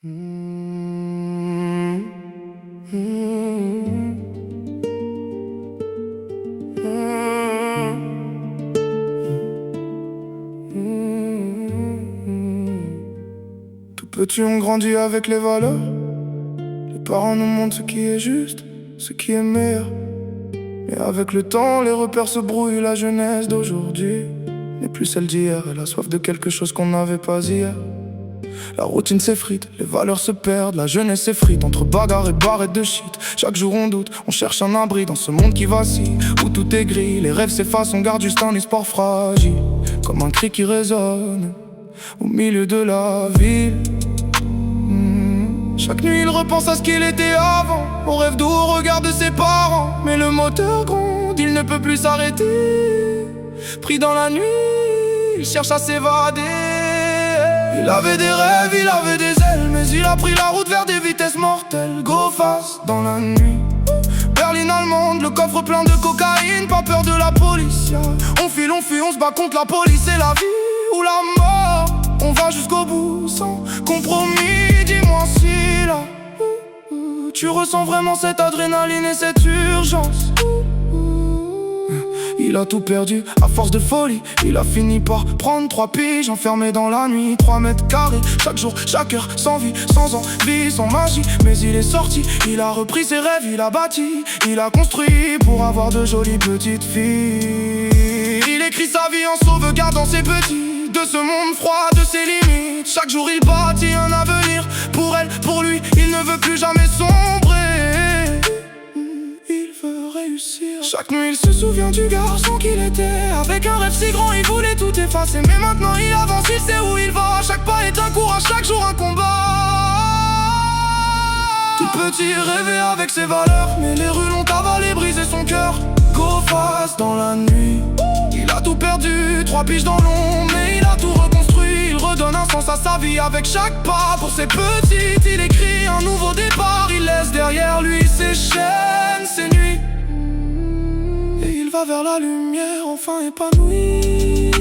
Tout petit, on grandit avec les valeurs. Les parents nous montrent ce qui est juste, ce qui est meilleur. Mais avec le temps, les repères se brouillent. La jeunesse d'aujourd'hui n'est plus celle d'hier. Elle a soif de quelque chose qu'on n'avait pas hier. La routine s'effrite, les valeurs se perdent. La jeunesse s'effrite entre bagarre et barrettes de shit. Chaque jour on doute, on cherche un abri dans ce monde qui vacille, où tout est gris, les rêves s'effacent, on garde juste un espoir fragile, comme un cri qui résonne au milieu de la ville. Chaque nuit il repense à ce qu'il était avant, au rêve doux, au regard de ses parents. Mais le moteur gronde, il ne peut plus s'arrêter. Pris dans la nuit, il cherche à s'évader. Il avait des rêves, il avait des ailes, mais il a pris la route vers des vitesses mortelles. Go fast dans la nuit, berline allemande, le coffre plein de cocaïne. Pas peur de la police, yeah. On file, on fuit, on se bat contre la police. C'est la vie ou la mort, on va jusqu'au bout sans compromis. Dis-moi si là tu ressens vraiment cette adrénaline et cette urgence. Il a tout perdu à force de folie. Il a fini par prendre 3 piges, enfermé dans la nuit. 3 mètres carrés, chaque jour, chaque heure, sans vie, sans envie, sans magie. Mais il est sorti, il a repris ses rêves, il a bâti, il a construit pour avoir de jolies petites filles. Il écrit sa vie en sauvegardant ses petits de ce monde froid, de ses limites. Chaque jour il bâtit un avenir pour elle, pour lui. Il ne veut plus jamais sombrer. Chaque nuit il se souvient du garçon qu'il était. Avec un rêve si grand il voulait tout effacer. Mais maintenant il avance, il sait où il va. Chaque pas est un courage, chaque jour un combat. Tout petit rêvait avec ses valeurs, mais les rues l'ont avalé, brisé son cœur. Go fast dans la nuit, il a tout perdu, 3 piges dans l'ombre. Mais il a tout reconstruit, il redonne un sens à sa vie avec chaque pas. Pour ses petites il écrit un nouveau départ. Il laisse derrière lui ses chaînes, ses nuits, et il va vers la lumière enfin épanoui.